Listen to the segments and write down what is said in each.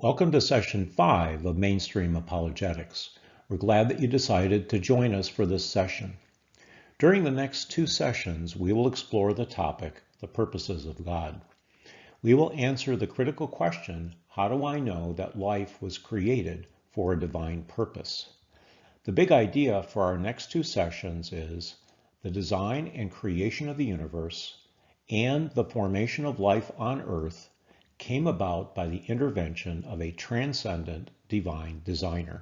Welcome to Session 5 of Mainstream Apologetics. We're glad that you decided to join us for this session. During the next two sessions, we will explore the topic, the purposes of God. We will answer the critical question, how do I know that life was created for a divine purpose? The big idea for our next two sessions is the design and creation of the universe and the formation of life on Earth came about by the intervention of a transcendent divine designer.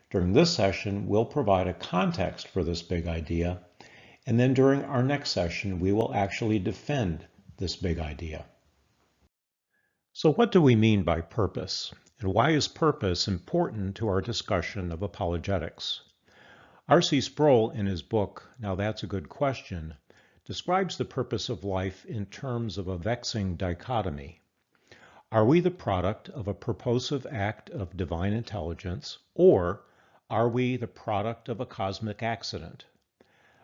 During this session, we'll provide a context for this big idea, and then during our next session, we will actually defend this big idea. So what do we mean by purpose, and why is purpose important to our discussion of apologetics? R.C. Sproul, in his book, Now That's a Good Question, describes the purpose of life in terms of a vexing dichotomy. Are we the product of a purposive act of divine intelligence, or are we the product of a cosmic accident?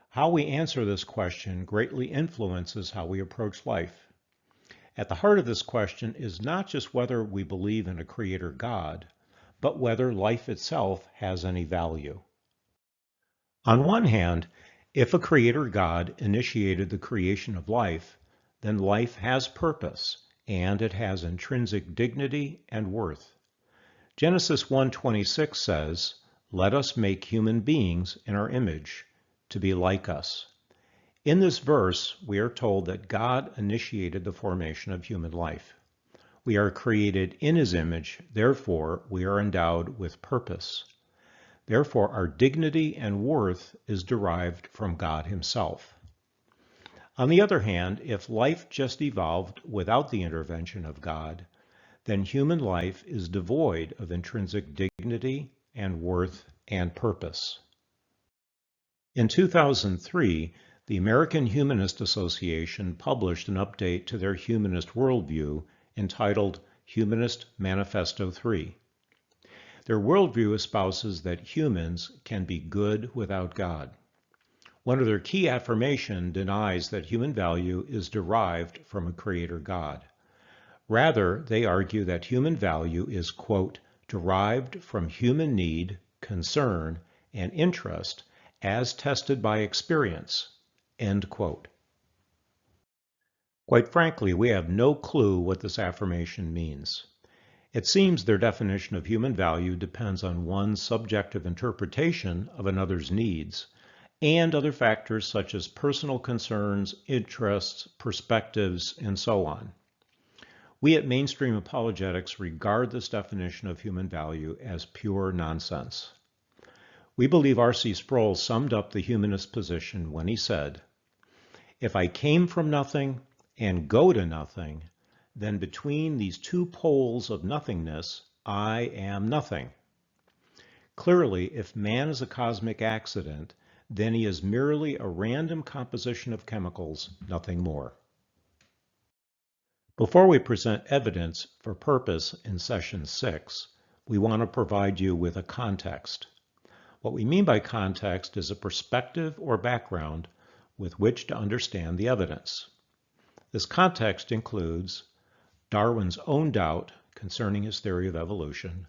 How we answer this question greatly influences how we approach life. At the heart of this question is not just whether we believe in a creator God, but whether life itself has any value. On one hand, if a creator God initiated the creation of life, then life has purpose, and it has intrinsic dignity and worth. Genesis 1:26 says, "Let us make human beings in our image, to be like us." In this verse, we are told that God initiated the formation of human life. We are created in His image, therefore we are endowed with purpose. Therefore our dignity and worth is derived from God Himself. On the other hand, if life just evolved without the intervention of God, then human life is devoid of intrinsic dignity and worth and purpose. In 2003, the American Humanist Association published an update to their humanist worldview entitled Humanist Manifesto 3. Their worldview espouses that humans can be good without God. One of their key affirmations denies that human value is derived from a creator God. Rather, they argue that human value is, quote, derived from human need, concern, and interest as tested by experience, end quote. Quite frankly, we have no clue what this affirmation means. It seems their definition of human value depends on one's subjective interpretation of another's needs, and other factors such as personal concerns, interests, perspectives, and so on. We at Mainstream Apologetics regard this definition of human value as pure nonsense. We believe R.C. Sproul summed up the humanist position when he said, "If I came from nothing and go to nothing, then between these two poles of nothingness, I am nothing." Clearly, if man is a cosmic accident, then he is merely a random composition of chemicals, nothing more. Before we present evidence for purpose in Session 6, we want to provide you with a context. What we mean by context is a perspective or background with which to understand the evidence. This context includes Darwin's own doubt concerning his theory of evolution,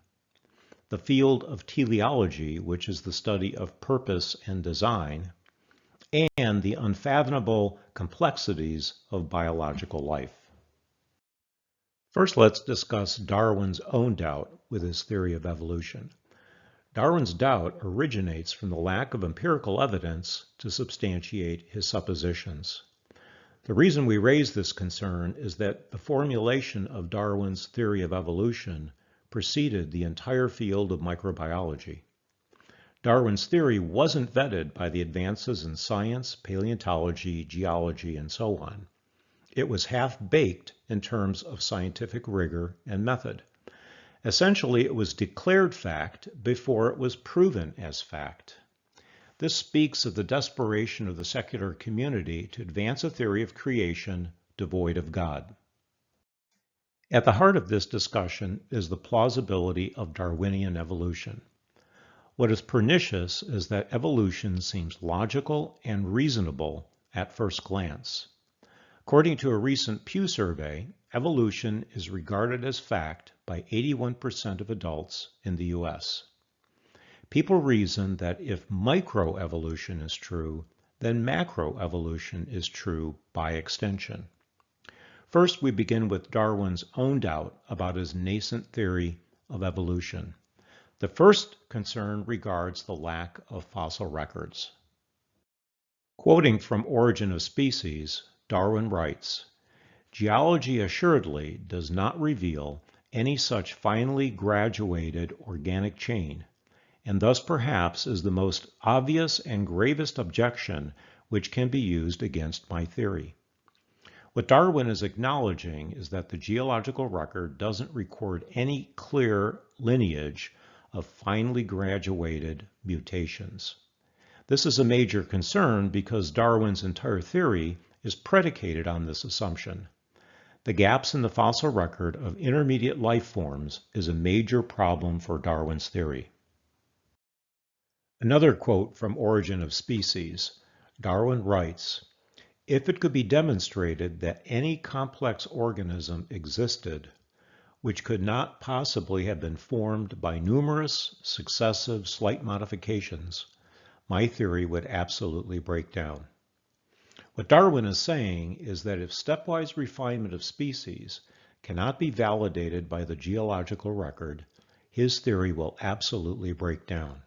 the field of teleology, which is the study of purpose and design, and the unfathomable complexities of biological life. First, let's discuss Darwin's own doubt with his theory of evolution. Darwin's doubt originates from the lack of empirical evidence to substantiate his suppositions. The reason we raise this concern is that the formulation of Darwin's theory of evolution preceded the entire field of microbiology. Darwin's theory wasn't vetted by the advances in science, paleontology, geology, and so on. It was half-baked in terms of scientific rigor and method. Essentially, it was declared fact before it was proven as fact. This speaks of the desperation of the secular community to advance a theory of creation devoid of God. At the heart of this discussion is the plausibility of Darwinian evolution. What is pernicious is that evolution seems logical and reasonable at first glance. According to a recent Pew survey, evolution is regarded as fact by 81% of adults in the US. People reason that if microevolution is true, then macroevolution is true by extension. First, we begin with Darwin's own doubt about his nascent theory of evolution. The first concern regards the lack of fossil records. Quoting from Origin of Species, Darwin writes, "Geology assuredly does not reveal any such finely graduated organic chain, and thus perhaps is the most obvious and gravest objection which can be used against my theory." What Darwin is acknowledging is that the geological record doesn't record any clear lineage of finely graduated mutations. This is a major concern because Darwin's entire theory is predicated on this assumption. The gaps in the fossil record of intermediate life forms is a major problem for Darwin's theory. Another quote from Origin of Species, Darwin writes, "If it could be demonstrated that any complex organism existed which could not possibly have been formed by numerous successive slight modifications, my theory would absolutely break down." What Darwin is saying is that if stepwise refinement of species cannot be validated by the geological record, his theory will absolutely break down.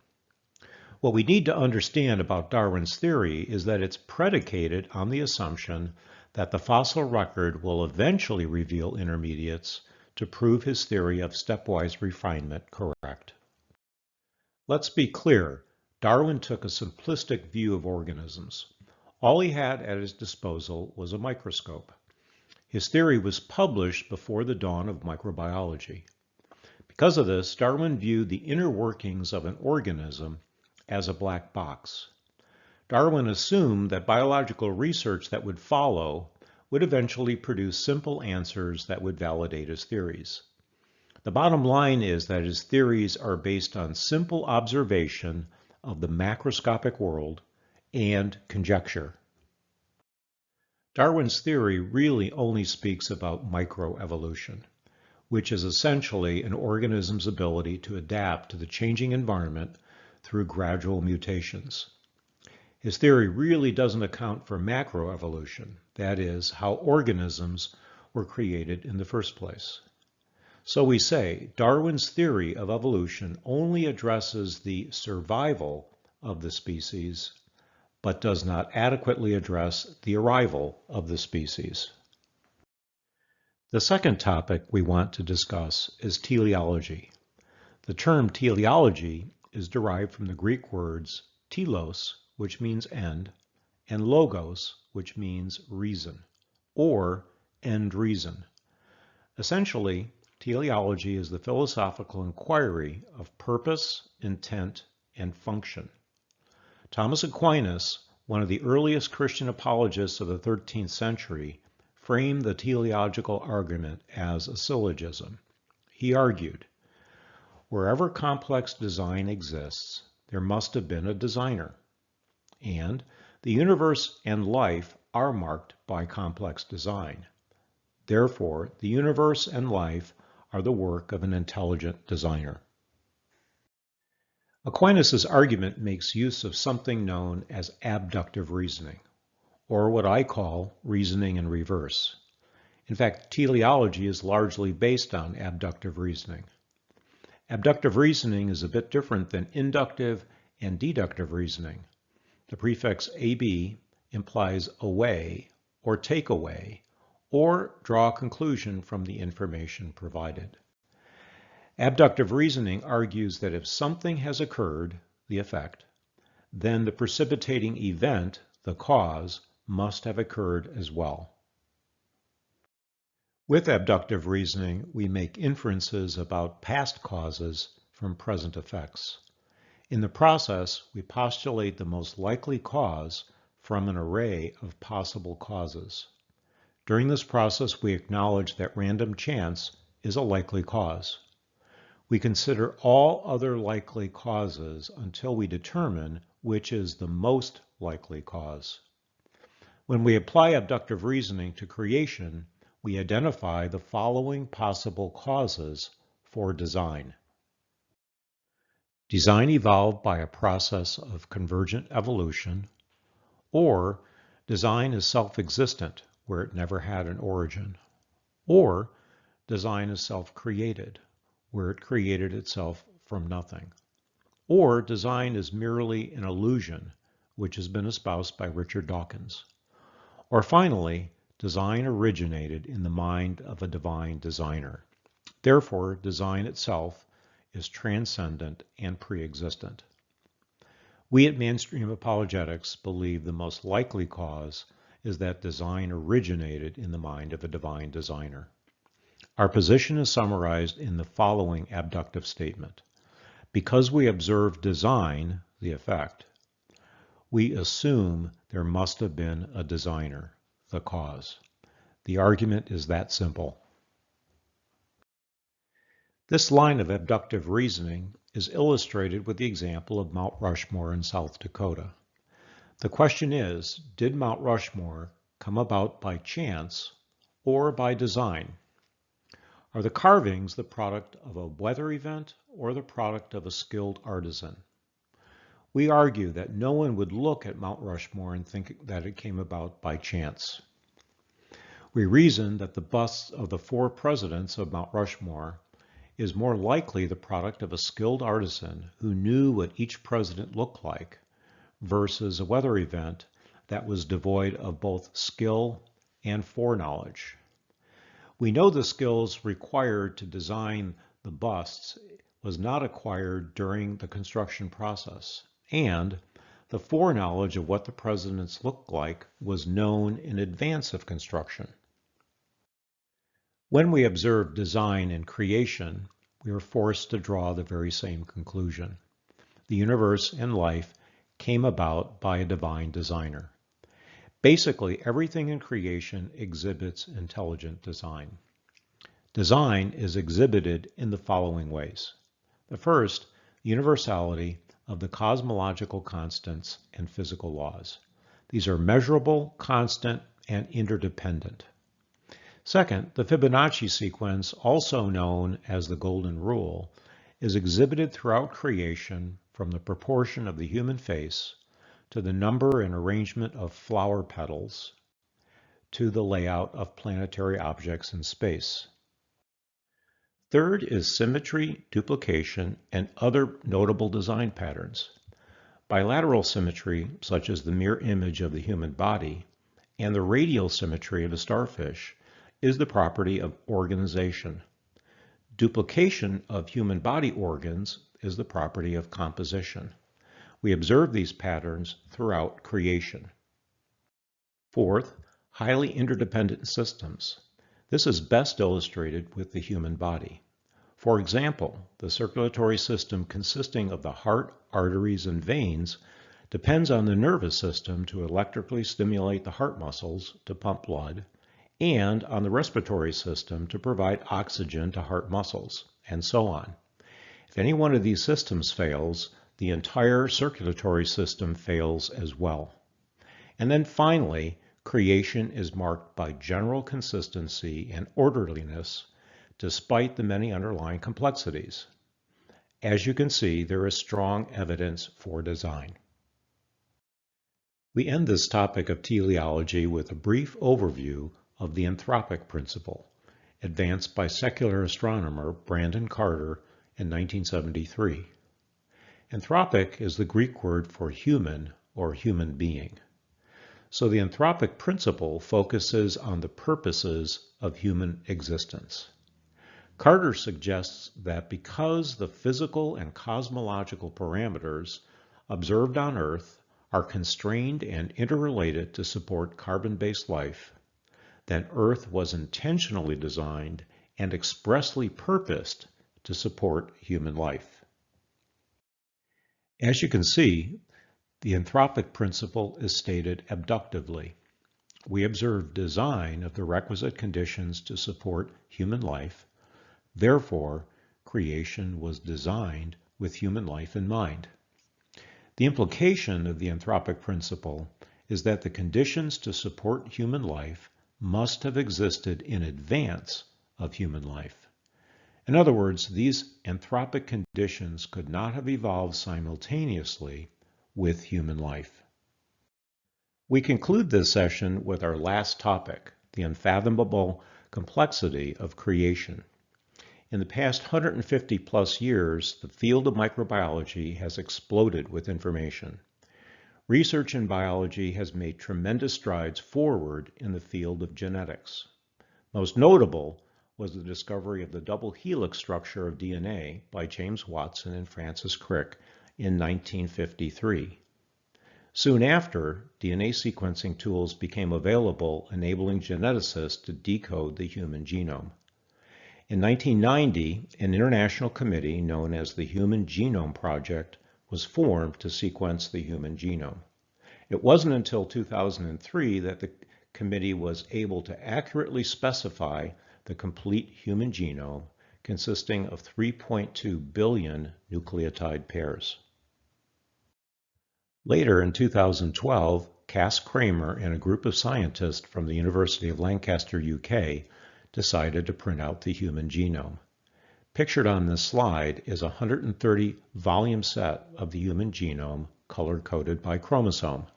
What we need to understand about Darwin's theory is that it's predicated on the assumption that the fossil record will eventually reveal intermediates to prove his theory of stepwise refinement correct. Let's be clear, Darwin took a simplistic view of organisms. All he had at his disposal was a microscope. His theory was published before the dawn of microbiology. Because of this, Darwin viewed the inner workings of an organism as a black box. Darwin assumed that biological research that would follow would eventually produce simple answers that would validate his theories. The bottom line is that his theories are based on simple observation of the macroscopic world and conjecture. Darwin's theory really only speaks about microevolution, which is essentially an organism's ability to adapt to the changing environment through gradual mutations. His theory really doesn't account for macroevolution, that is, how organisms were created in the first place. So we say Darwin's theory of evolution only addresses the survival of the species, but does not adequately address the arrival of the species. The second topic we want to discuss is teleology. The term teleology is derived from the Greek words telos, which means end, and logos, which means reason, or end reason. Essentially, teleology is the philosophical inquiry of purpose, intent, and function. Thomas Aquinas, one of the earliest Christian apologists of the 13th century, framed the teleological argument as a syllogism. He argued, wherever complex design exists, there must have been a designer. And the universe and life are marked by complex design. Therefore, the universe and life are the work of an intelligent designer. Aquinas' argument makes use of something known as abductive reasoning, or what I call reasoning in reverse. In fact, teleology is largely based on abductive reasoning. Abductive reasoning is a bit different than inductive and deductive reasoning. The prefix ab implies away, or take away, or draw a conclusion from the information provided. Abductive reasoning argues that if something has occurred, the effect, then the precipitating event, the cause, must have occurred as well. With abductive reasoning, we make inferences about past causes from present effects. In the process, we postulate the most likely cause from an array of possible causes. During this process, we acknowledge that random chance is a likely cause. We consider all other likely causes until we determine which is the most likely cause. When we apply abductive reasoning to creation, we identify the following possible causes for design. Design evolved by a process of convergent evolution, or design is self-existent, where it never had an origin, or design is self-created, where it created itself from nothing, or design is merely an illusion, which has been espoused by Richard Dawkins, or finally, design originated in the mind of a divine designer. Therefore, design itself is transcendent and pre-existent. We at Mainstream Apologetics believe the most likely cause is that design originated in the mind of a divine designer. Our position is summarized in the following abductive statement. Because we observe design, the effect, we assume there must have been a designer, the cause. The argument is that simple. This line of abductive reasoning is illustrated with the example of Mount Rushmore in South Dakota. The question is, did Mount Rushmore come about by chance or by design? Are the carvings the product of a weather event or the product of a skilled artisan? We argue that no one would look at Mount Rushmore and think that it came about by chance. We reason that the busts of the 4 presidents of Mount Rushmore is more likely the product of a skilled artisan who knew what each president looked like versus a weather event that was devoid of both skill and foreknowledge. We know the skills required to design the busts was not acquired during the construction process, and the foreknowledge of what the presidents looked like was known in advance of construction. When we observe design and creation, we are forced to draw the very same conclusion. The universe and life came about by a divine designer. Basically, everything in creation exhibits intelligent design. Design is exhibited in the following ways. The first, universality of the cosmological constants and physical laws. These are measurable, constant, and interdependent. Second, the Fibonacci sequence, also known as the Golden Rule, is exhibited throughout creation from the proportion of the human face to the number and arrangement of flower petals to the layout of planetary objects in space. Third is symmetry, duplication, and other notable design patterns. Bilateral symmetry, such as the mirror image of the human body, and the radial symmetry of a starfish, is the property of organization. Duplication of human body organs is the property of composition. We observe these patterns throughout creation. Fourth, highly interdependent systems. This is best illustrated with the human body. For example, the circulatory system consisting of the heart, arteries, and veins depends on the nervous system to electrically stimulate the heart muscles to pump blood, and on the respiratory system to provide oxygen to heart muscles, and so on. If any one of these systems fails, the entire circulatory system fails as well. And then finally, creation is marked by general consistency and orderliness despite the many underlying complexities. As you can see, there is strong evidence for design. We end this topic of teleology with a brief overview of the anthropic principle, advanced by secular astronomer Brandon Carter in 1973. Anthropic is the Greek word for human or human being. So the anthropic principle focuses on the purposes of human existence. Carter suggests that because the physical and cosmological parameters observed on Earth are constrained and interrelated to support carbon-based life, then Earth was intentionally designed and expressly purposed to support human life. As you can see, the anthropic principle is stated abductively. We observe design of the requisite conditions to support human life. Therefore, creation was designed with human life in mind. The implication of the anthropic principle is that the conditions to support human life must have existed in advance of human life. In other words, these anthropic conditions could not have evolved simultaneously with human life. We conclude this session with our last topic, the unfathomable complexity of creation. In the past 150 plus years, the field of microbiology has exploded with information. Research in biology has made tremendous strides forward in the field of genetics. Most notable was the discovery of the double helix structure of DNA by James Watson and Francis Crick in 1953. Soon after, DNA sequencing tools became available, enabling geneticists to decode the human genome. In 1990, an international committee known as the Human Genome Project was formed to sequence the human genome. It wasn't until 2003 that the committee was able to accurately specify the complete human genome, consisting of 3.2 billion nucleotide pairs. Later in 2012, Cass Kramer and a group of scientists from the University of Lancaster, UK, decided to print out the human genome. Pictured on this slide is a 130 volume set of the human genome color-coded by chromosome.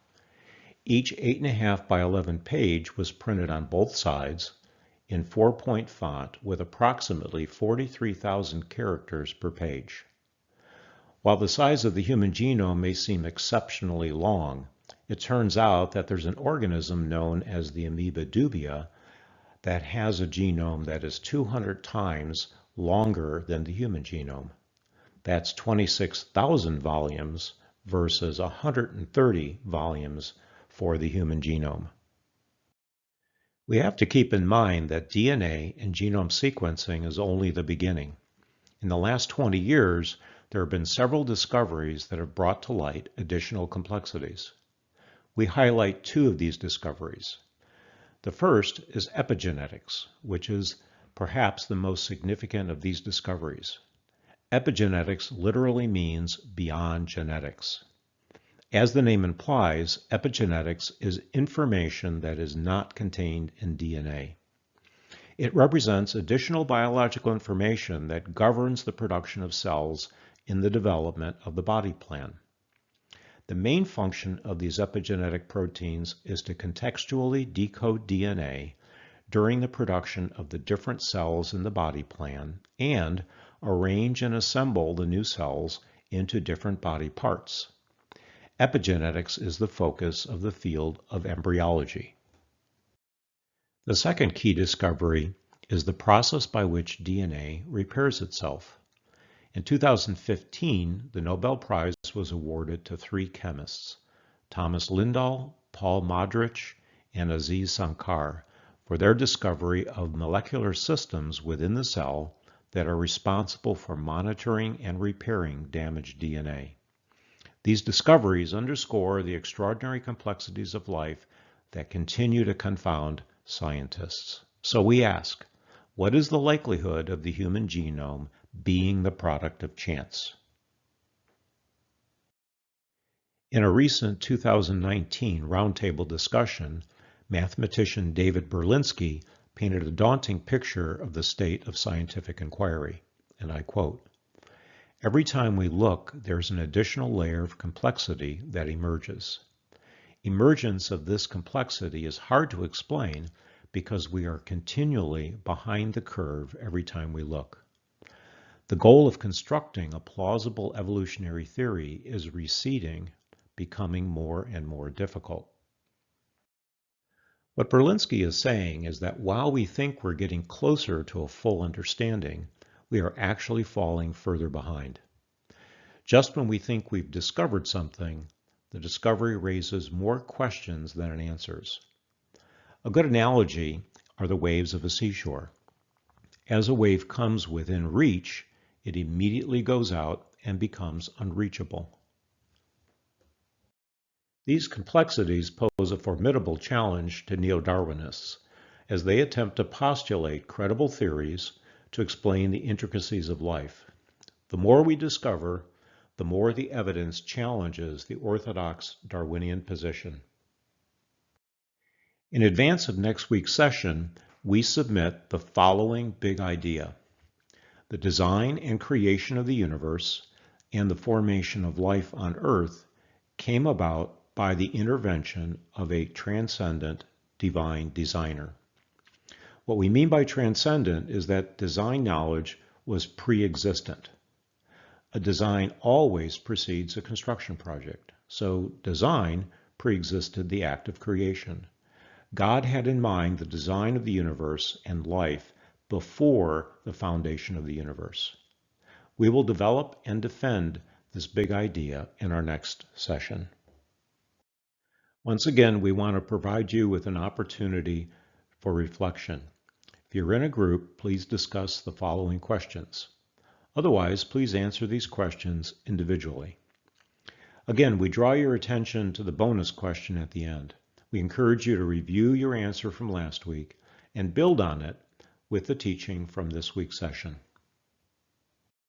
Each 8.5 by 11 page was printed on both sides in 4-point font with approximately 43,000 characters per page. While the size of the human genome may seem exceptionally long, it turns out that there's an organism known as the amoeba dubia that has a genome that is 200 times longer than the human genome. That's 26,000 volumes versus 130 volumes for the human genome. We have to keep in mind that DNA and genome sequencing is only the beginning. In the last 20 years, there have been several discoveries that have brought to light additional complexities. We highlight two of these discoveries. The first is epigenetics, which is perhaps the most significant of these discoveries. Epigenetics literally means beyond genetics. As the name implies, epigenetics is information that is not contained in DNA. It represents additional biological information that governs the production of cells in the development of the body plan. The main function of these epigenetic proteins is to contextually decode DNA during the production of the different cells in the body plan and arrange and assemble the new cells into different body parts. Epigenetics is the focus of the field of embryology. The second key discovery is the process by which DNA repairs itself. In 2015, the Nobel Prize was awarded to three chemists, Thomas Lindahl, Paul Modrich, and Aziz Sankar, for their discovery of molecular systems within the cell that are responsible for monitoring and repairing damaged DNA. These discoveries underscore the extraordinary complexities of life that continue to confound scientists. So we ask, what is the likelihood of the human genome being the product of chance? In a recent 2019 roundtable discussion, mathematician David Berlinski painted a daunting picture of the state of scientific inquiry, and I quote, "Every time we look, there's an additional layer of complexity that emerges. Emergence of this complexity is hard to explain because we are continually behind the curve every time we look. The goal of constructing a plausible evolutionary theory is receding, becoming more and more difficult." What Berlinski is saying is that while we think we're getting closer to a full understanding, we are actually falling further behind. Just when we think we've discovered something, the discovery raises more questions than it answers. A good analogy are the waves of a seashore. As a wave comes within reach, it immediately goes out and becomes unreachable. These complexities pose a formidable challenge to neo-Darwinists as they attempt to postulate credible theories to explain the intricacies of life. The more we discover, the more the evidence challenges the orthodox Darwinian position. In advance of next week's session, we submit the following big idea. The design and creation of the universe and the formation of life on Earth came about by the intervention of a transcendent divine designer. What we mean by transcendent is that design knowledge was pre-existent. A design always precedes a construction project, so design pre-existed the act of creation. God had in mind the design of the universe and life before the foundation of the universe. We will develop and defend this big idea in our next session. Once again, we want to provide you with an opportunity for reflection. If you're in a group, please discuss the following questions. Otherwise, please answer these questions individually. Again, we draw your attention to the bonus question at the end. We encourage you to review your answer from last week and build on it with the teaching from this week's session.